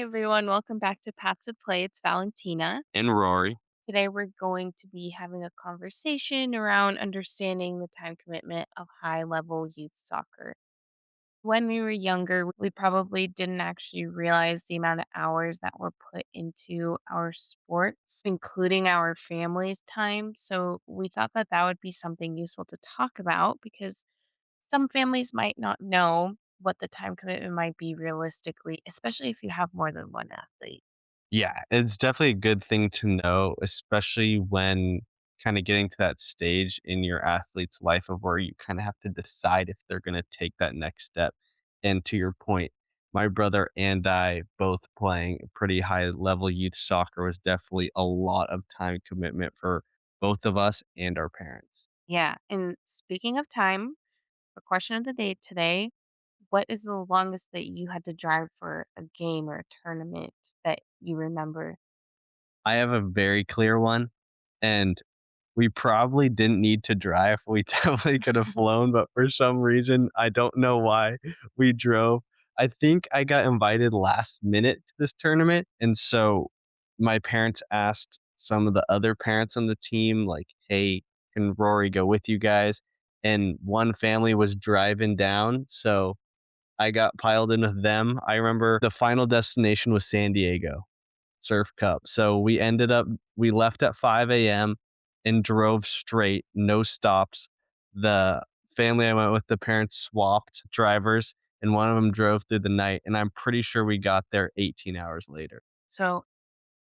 everyone. Welcome back to Pats of Play. It's Valentina. And Rory. Today, we're going to be having a conversation around understanding the time commitment of high level youth soccer. When we were younger, we probably didn't actually realize the amount of hours that were put into our sports, including our family's time. So, we thought that that would be something useful to talk about because some families might not know what the time commitment might be realistically, especially if you have more than one athlete. Yeah, it's definitely a good thing to know, especially when kind of getting to that stage in your athlete's life of where you kind of have to decide if they're going to take that next step. And to your point, my brother and I both playing pretty high level youth soccer was definitely a lot of time commitment for both of us and our parents. Yeah. And speaking of time, the question of the day today, what is the longest that you had to drive for a game or a tournament that you remember? I have a very clear one, and we probably didn't need to drive. We definitely could have flown, but for some reason, I don't know why we drove. I think I got invited last minute to this tournament, and so my parents asked some of the other parents on the team, like, "Hey, can Rory go with you guys?" And one family was driving down, so I got piled in with them. I remember the final destination was San Diego. Surf Cup. So we left at 5 a.m. and drove straight, no stops. The family I went with, the parents swapped drivers, and one of them drove through the night, and I'm pretty sure we got there 18 hours later. So,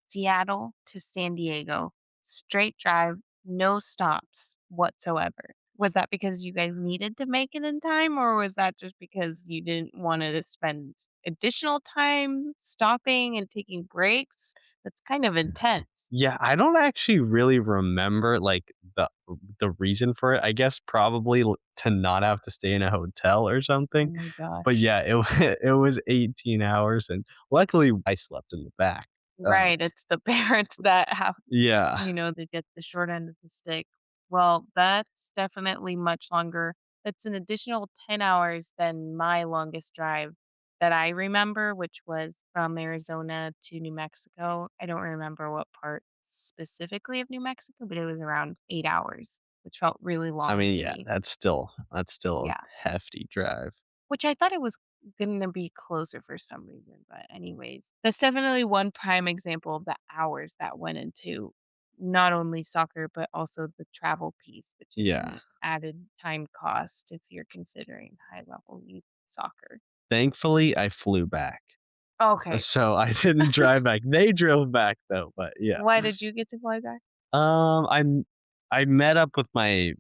Seattle to San Diego, straight drive, no stops whatsoever. Was that because you guys needed to make it in time, or was that just because you didn't want to spend additional time stopping and taking breaks? That's kind of intense. Yeah, I don't actually really remember, like, the reason for it. I guess probably to not have to stay in a hotel or Oh something. my But gosh. yeah, it was 18 hours, and luckily, I slept in the back. Um, Right, it's the parents that have yeah. they get the short end of the stick. Well, that's definitely much longer. That's an additional 10 hours than my longest drive that I remember, which was from Arizona to New Mexico. I don't remember what part specifically of New Mexico, but it was around 8 hours, which felt really I long mean, to yeah, me. that's still a Yeah. hefty drive. Which I thought it was gonna be closer for some reason, but anyways, that's definitely one prime example of the hours that went into not only soccer, but also the travel piece, which is Yeah. an added time cost if you're considering high level youth soccer. Thankfully, I flew back. Okay, So I didn't drive back. They drove back though, but yeah. why did you get to fly back? I'm I met up with my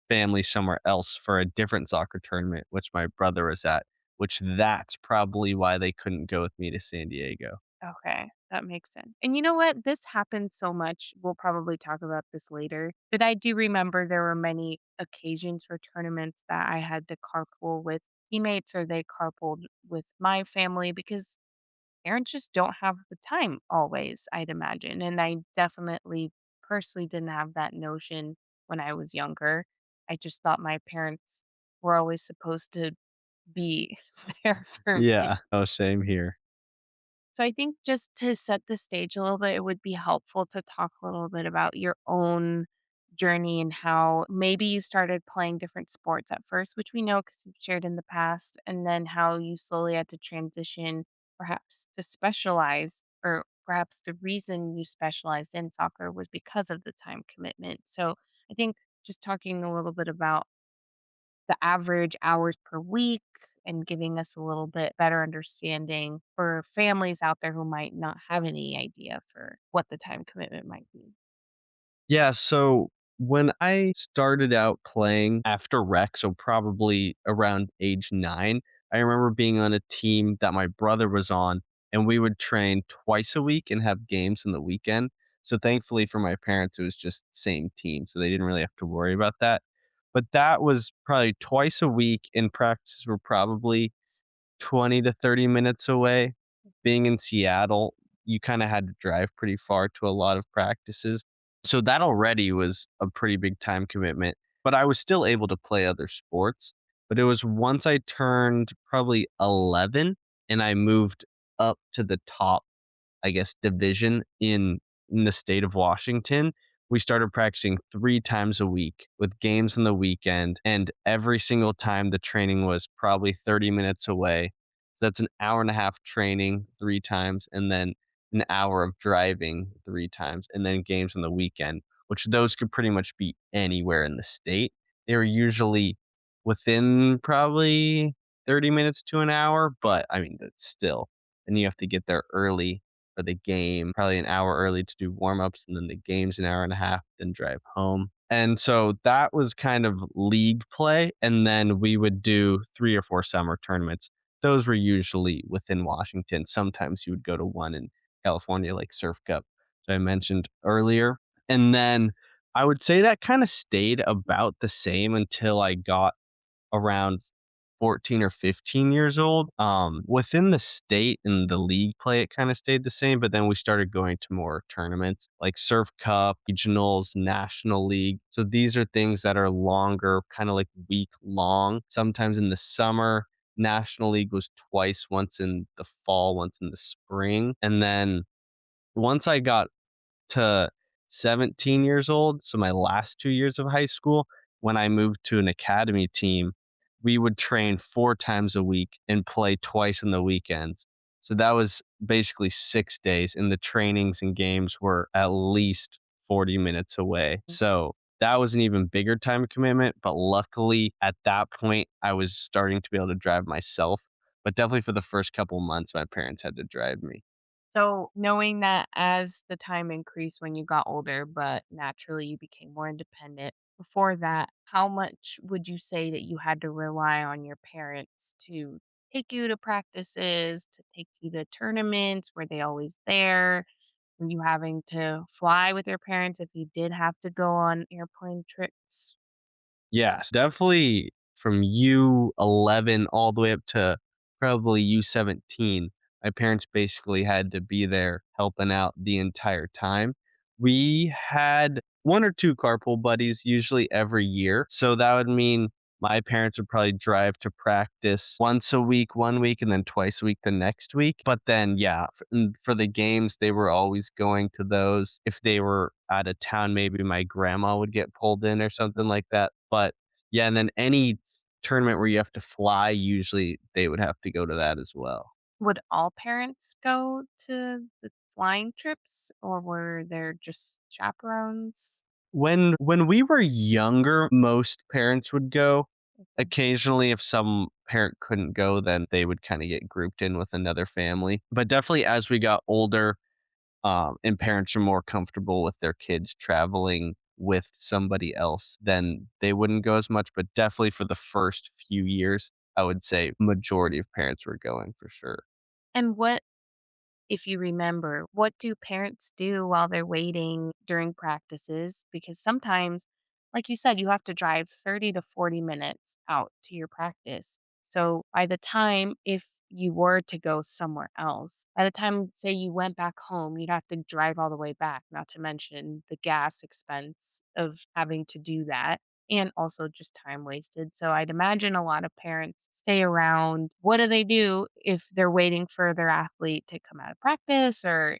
family somewhere else for a different soccer tournament, which my brother was at, which that's probably why they couldn't go with me to San Diego. Okay, that makes sense. And you know what? This happens so much. We'll probably talk about this later. But I do remember there were many occasions for tournaments that I had to carpool with teammates or they carpooled with my family because parents just don't have the time always, I'd imagine. And I definitely personally didn't have that notion when I was younger. I just thought my parents were always supposed to be there for me. Yeah. Oh, same here. So I think just to set the stage a little bit, it would be helpful to talk a little bit about your own journey and how maybe you started playing different sports at first, which we know because you've shared in the past, and then how you slowly had to transition perhaps to specialize, or perhaps the reason you specialized in soccer was because of the time commitment. So I think just talking a little bit about the average hours per week and giving us a little bit better understanding for families out there who might not have any idea for what the time commitment might be. Yeah, so when I started out playing after rec, so probably around age 9, I remember being on a team that my brother was on, and we would train twice a week and have games in the weekend. So thankfully for my parents, it was just the same team, so they didn't really have to worry about that. But that was probably twice a week, and practices were probably 20 to 30 minutes away. Being in Seattle, you kinda had to drive pretty far to a lot of practices. So that already was a pretty big time commitment, but I was still able to play other sports. But it was once I turned probably 11 and I moved up to the top I guess, division in the state of Washington, we started practicing 3 times a week with games on the weekend, and every single time the training was probably 30 minutes away. So that's an hour and a half training 3 times, and then an hour of driving 3 times, and then games on the weekend, which those could pretty much be anywhere in the state. They were usually within probably 30 minutes to an hour, but, I mean, that's still and you have to get there early for the game, probably an hour early to do warm-ups, and then the game's an hour and a half, then drive home. And so that was kind of league play, and then we would do 3 or 4 summer tournaments. Those were usually within Washington. Sometimes you would go to one in California, like Surf Cup, that I mentioned earlier. And then I would say that kinda stayed about the same until I got around 14 or 15 years old. Within the state and the league play, it kind of stayed the same, but then we started going to more tournaments like Surf Cup, regionals, National League. So these are things that are longer, kind of like week long. Sometimes in the summer, National League was twice, once in the fall, once in the spring. And then once I got to 17 years old, so my last 2 years of high school, when I moved to an academy team, we would train 4 times a week and play twice on the weekends. So that was basically 6 days, and the trainings and games were at least 40 minutes away. So that was an even bigger time commitment, but luckily at that point, I was starting to be able to drive myself. But definitely for the first couple months, my parents had to drive me. So, knowing that as the time increased when you got older, but naturally you became more independent, before that, how much would you say that you had to rely on your parents to take you to practices, to take you to tournaments? Were they always there? Were you having to fly with your parents if you did have to go on airplane trips? Yes, definitely from U11 all the way up to probably U17. My parents basically had to be there helping out the entire time. We had 1 or 2 carpool buddies usually every year, so that would mean my parents would probably drive to practice once a week, 1 week, and then twice a week the next week. But then, yeah, for the games, they were always going to those. If they were out of town, maybe my grandma would get pulled in or something like that. But, yeah, and then any tournament where you have to fly, usually they would have to go to that as well. Would all parents go to the flying trips or were there just chaperones? When we were younger, most parents would go. Mhm. Occasionally, if some parent couldn't go, then they would kinda get grouped in with another family. But definitely as we got older, and parents are more comfortable with their kids traveling with somebody else, then they wouldn't go as much, but definitely for the first few years, I would say majority of parents were going for sure. And what if you remember, what do parents do while they're waiting during practices? Because sometimes, like you said, you have to drive 30 to 40 minutes out to your practice. So by the time, if you were to go somewhere else, by the time, say, you went back home, you'd have to drive all the way back, not to mention the gas expense of having to do that. And also just time wasted. So I'd imagine a lot of parents stay around. What do they do if they're waiting for their athlete to come out of practice or,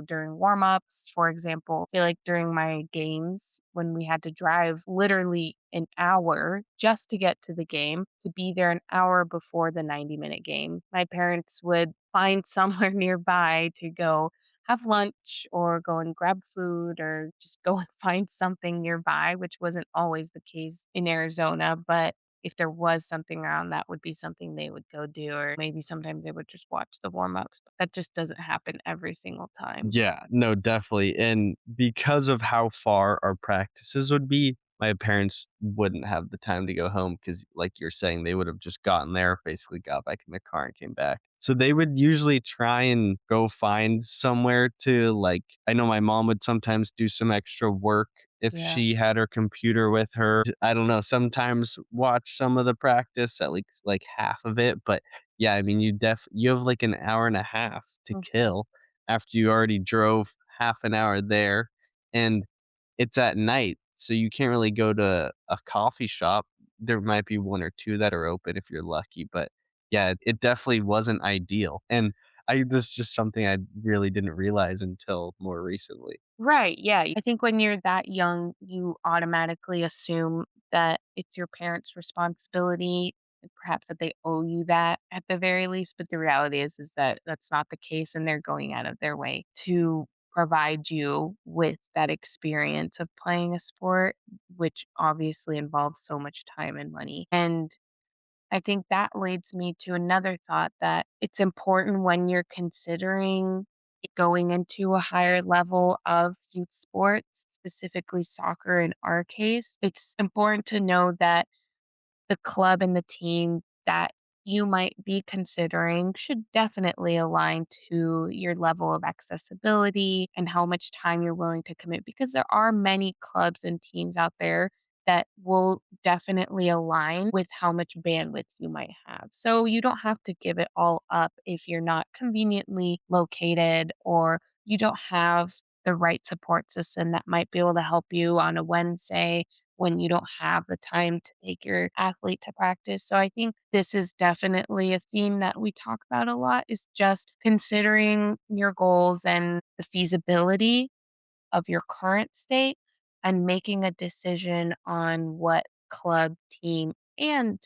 during warm-ups, for example? I feel like during my games when we had to drive literally an hour just to get to the game, to be there an hour before the 90-minute game, my parents would find somewhere nearby to go have lunch or go and grab food or just go and find something nearby, which wasn't always the case in Arizona. But if there was something around, that would be something they would go do, or maybe sometimes they would just watch the warm ups. But that just doesn't happen every single time. Yeah, no, definitely, and because of how far our practices would be, my parents wouldn't have the time to go home because, like you're saying, they would have just gotten there, basically got back in the car and came back. So they would usually try and go find somewhere to, like I know my mom would sometimes do some extra work if Yeah. she had her computer with her. I don't know, sometimes watch some of the practice, at least, like, half of it, but, yeah, I mean, you have, like, an hour and a half to kill after you already drove half an hour there, and it's at night, so you can't really go to a coffee shop. There might be 1 or 2 that are open if you're lucky, but, yeah, it definitely wasn't ideal, and I this is just something I really didn't realize until more recently. Right, yeah. I think when you're that young, you automatically assume that it's your parents' responsibility, and perhaps that they owe you that at the very least, but the reality is that that's not the case, and they're going out of their way to provide you with that experience of playing a sport, which obviously involves so much time and money. And I think that leads me to another thought that it's important when you're considering going into a higher level of youth sports, specifically soccer in our case. It's important to know that the club and the team that you might be considering should definitely align to your level of accessibility and how much time you're willing to commit because there are many clubs and teams out there that will definitely align with how much bandwidth you might have. So you don't have to give it all up if you're not conveniently located or you don't have the right support system that might be able to help you on a Wednesday when you don't have the time to take your athlete to practice. So I think this is definitely a theme that we talk about a lot is just considering your goals and the feasibility of your current state and making a decision on what and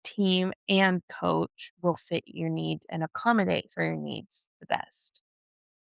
team and coach will fit your needs and accommodate for your needs the best.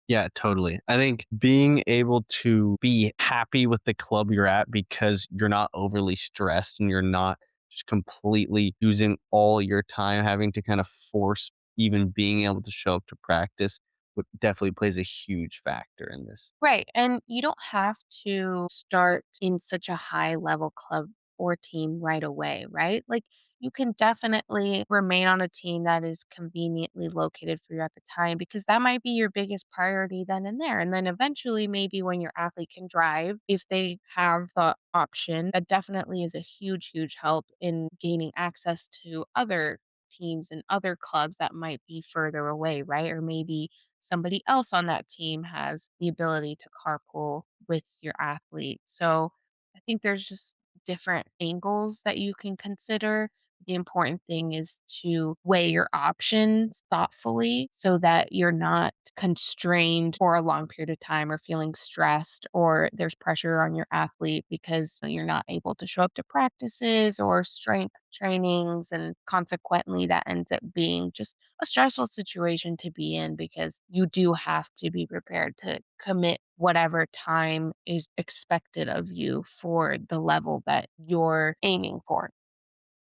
Yeah, totally. I think being able to be happy with the club you're at because you're not overly stressed and you're not just completely using all your time having to kind of force even being able to show up to practice would definitely plays a huge factor in this. Right, and you don't have to start in such a high level club or team right away, right? Like you can definitely remain on a team that is conveniently located for you at the time because that might be your biggest priority then and there. And then eventually maybe when your athlete can drive, if they have the option, that definitely is a huge, huge help in gaining access to other teams and other clubs that might be further away, right? Or maybe somebody else on that team has the ability to carpool with your athlete. So I think there's just different angles that you can consider. The important thing is to weigh your options thoughtfully so that you're not constrained for a long period of time or feeling stressed or there's pressure on your athlete because you're not able to show up to practices or strength trainings. And consequently, that ends up being just a stressful situation to be in because you do have to be prepared to commit whatever time is expected of you for the level that you're aiming for.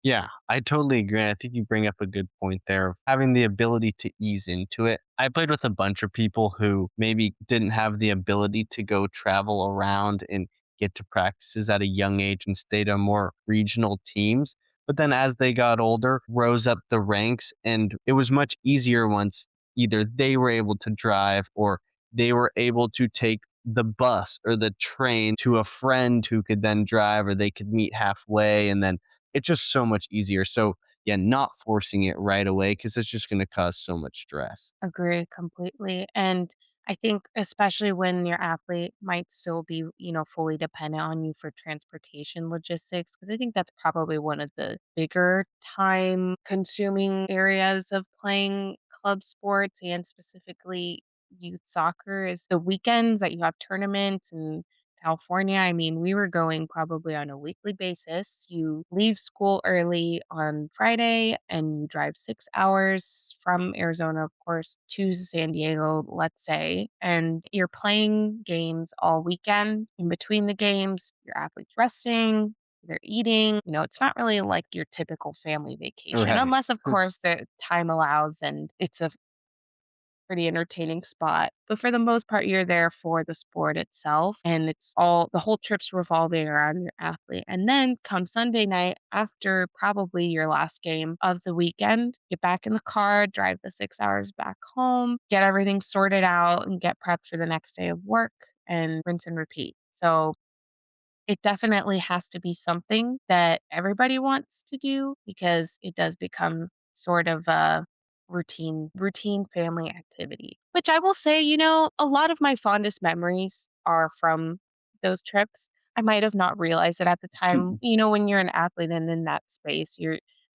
Yeah, I totally agree. I think you bring up a good point there of having the ability to ease into it. I played with a bunch of people who maybe didn't have the ability to go travel around and get to practices at a young age and stayed on more regional teams. But then as they got older, rose up the ranks, and it was much easier once either they were able to drive or they were able to take the bus or the train to a friend who could then drive, or they could meet halfway and then it's just so much easier. So, yeah, not forcing it right away because it's just gonna cause so much stress. Agree completely. And I think especially when your athlete might still be, fully dependent on you for transportation logistics, because I think that's probably one of the bigger time consuming areas of playing club sports and specifically youth soccer is the weekends that you have tournaments and California, I mean, we were going probably on a weekly basis. You leave school early on Friday and you drive 6 hours from Arizona, of course, to San Diego, let's say, and you're playing games all weekend. In between the games, your athlete's resting, they're eating. It's not really like your typical family vacation, Right. unless, of course, the time allows and it's a pretty entertaining spot. But for the most part, you're there for the sport itself, and it's all the whole trip's revolving around your athlete. And then come Sunday night, after probably your last game of the weekend, get back in the car, drive the 6 hours back home, get everything sorted out, and get prepped for the next day of work and rinse and repeat. So it definitely has to be something that everybody wants to do because it does become sort of a routine family activity. Which I will say, a lot of my fondest memories are from those trips. I might have not realized it at the time. When you're an athlete and in that space,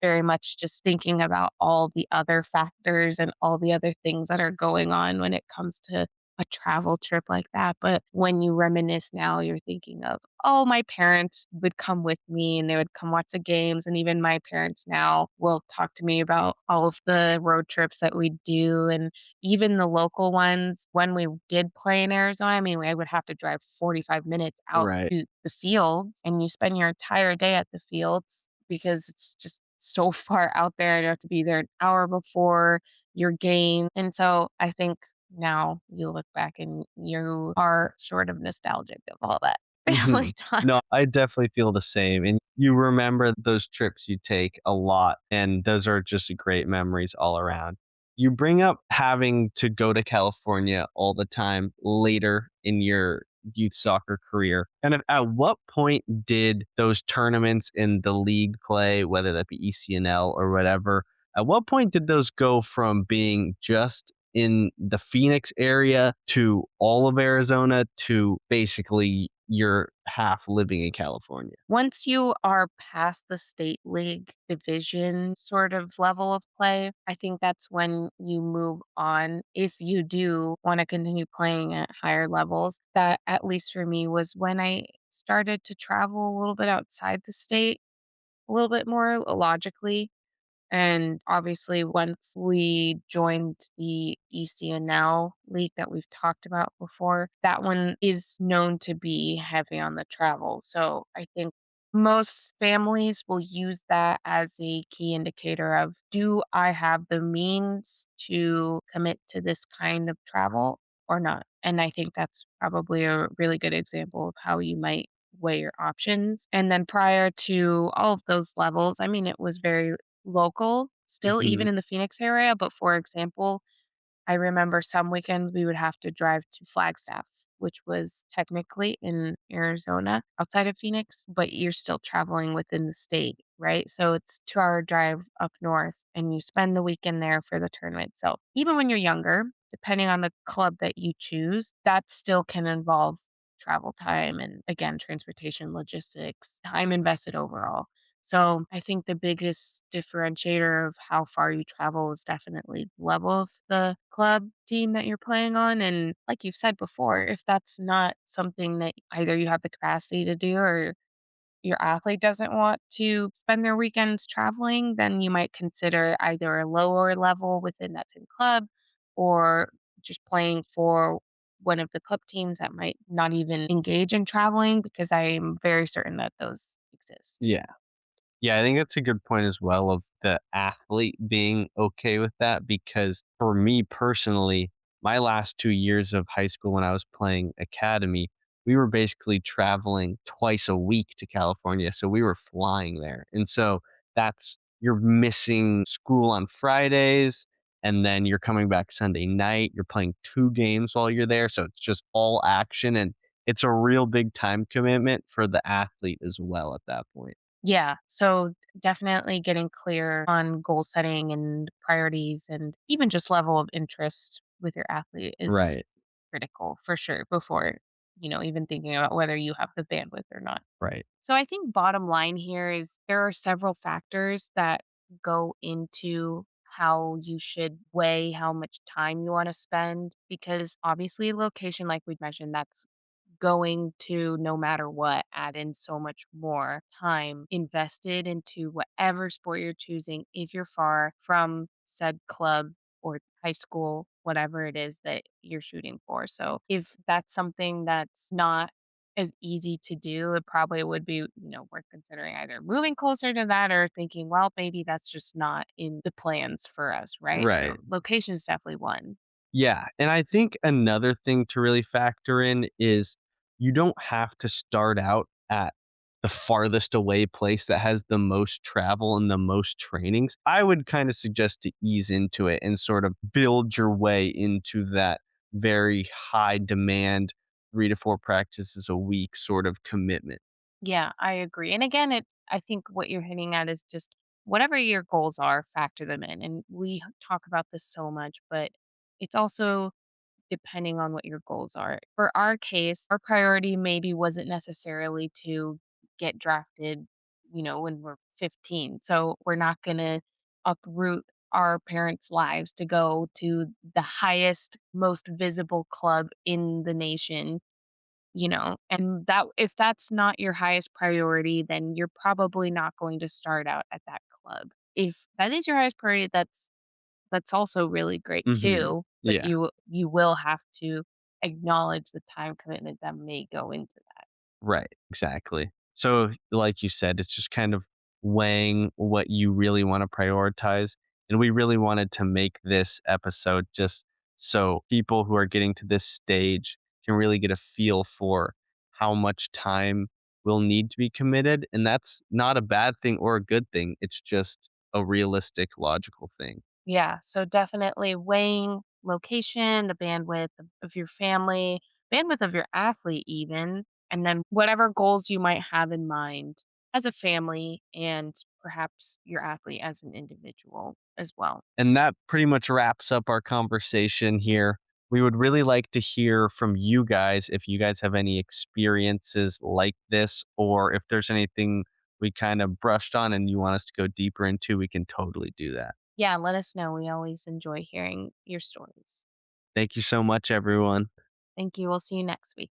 very much just thinking about all the other factors and all the other things that are going on when it comes to a travel trip like that. But when you reminisce now, you're thinking of, oh, my parents would come with me and they would come watch the games. And even my parents now will talk to me about all of the road trips that we do and even the local ones. When we did play in Arizona, I mean, I would have to drive 45 minutes out Right. to the fields and you spend your entire day at the fields because it's just so far out there. You have to be there an hour before your game. And so I think now you look back and you are sort of nostalgic of all that family Mhm. time. No, I definitely feel the same, and you remember those trips you take a lot, and those are just great memories all around. You bring up having to go to California all the time later in your youth soccer career. Kind of at what point did those tournaments in the league play, whether that be ECNL or whatever, at what point did those go from being just in the Phoenix area to all of Arizona to basically you're half living in California? Once you are past the state league division sort of level of play, I think that's when you move on. If you do want to continue playing at higher levels, that at least for me was when I started to travel a little bit outside the state, a little bit more logically. And obviously, once we joined the ECNL league that we've talked about before, that one is known to be heavy on the travel. So I think most families will use that as a key indicator of, do I have the means to commit to this kind of travel or not? And I think that's probably a really good example of how you might weigh your options. And then prior to all of those levels, I mean, it was very local, still Mhm. even in the Phoenix area, but for example, I remember some weekends we would have to drive to Flagstaff, which was technically in Arizona outside of Phoenix, but you're still traveling within the state, right? So it's 2-hour drive up north and you spend the weekend there for the tournament itself. Even when you're younger, depending on the club that you choose, that still can involve travel time and again, transportation, logistics, time invested overall. So I think the biggest differentiator of how far you travel is definitely the level of the club team that you're playing on. And like you've said before, if that's not something that either you have the capacity to do or your athlete doesn't want to spend their weekends traveling, then you might consider either a lower level within that same club or just playing for one of the club teams that might not even engage in traveling because I'm very certain that those exist. Yeah. Yeah, I think that's a good point as well of the athlete being okay with that because for me personally, my last 2 years of high school when I was playing academy, we were basically traveling twice a week to California, so we were flying there, and so that's you're missing school on Fridays, and then you're coming back Sunday night, you're playing 2 games while you're there, so it's just all action, and it's a real big time commitment for the athlete as well at that point. Yeah, so definitely getting clear on goal setting and priorities and even just level of interest with your athlete is Right, critical for sure before, even thinking about whether you have the bandwidth or not. right. So I think bottom line here is there are several factors that go into how you should weigh how much time you want to spend because obviously location like we mentioned that's going to, no matter what, add in so much more time invested into whatever sport you're choosing if you're far from said club or high school, whatever it is that you're shooting for. So if that's something that's not as easy to do, it probably would be, worth considering either moving closer to that or thinking, well, maybe that's just not in the plans for us, right? So Right. location is definitely one. Yeah, and I think another thing to really factor in is you don't have to start out at the farthest away place that has the most travel and the most trainings. I would kind of suggest to ease into it and sort of build your way into that very high demand 3 to 4 practices a week sort of commitment. Yeah, I agree. And again, I think what you're hitting at is just whatever your goals are, factor them in. And we talk about this so much, but it's also depending on what your goals are. For our case, our priority maybe wasn't necessarily to get drafted, when we're 15. So we're not going to uproot our parents' lives to go to the highest, most visible club in the nation, and that if that's not your highest priority, then you're probably not going to start out at that club. If that is your highest priority, that's also really great Mhm. too, but Yeah. you will have to acknowledge the time commitment that may go into that. Right, exactly. So, like you said, it's just kind of weighing what you really wanna prioritize, and we really wanted to make this episode just so people who are getting to this stage can really get a feel for how much time will need to be committed, and that's not a bad thing or a good thing, it's just a realistic, logical thing. Yeah, so definitely weighing location, the bandwidth of your family, bandwidth of your athlete even, and then whatever goals you might have in mind as a family and perhaps your athlete as an individual as well. And that pretty much wraps up our conversation here. We would really like to hear from you guys if you guys have any experiences like this, or if there's anything we kind of brushed on and you want us to go deeper into, we can totally do that. Yeah, let us know. We always enjoy hearing your stories. Thank you so much, everyone. Thank you. We'll see you next week.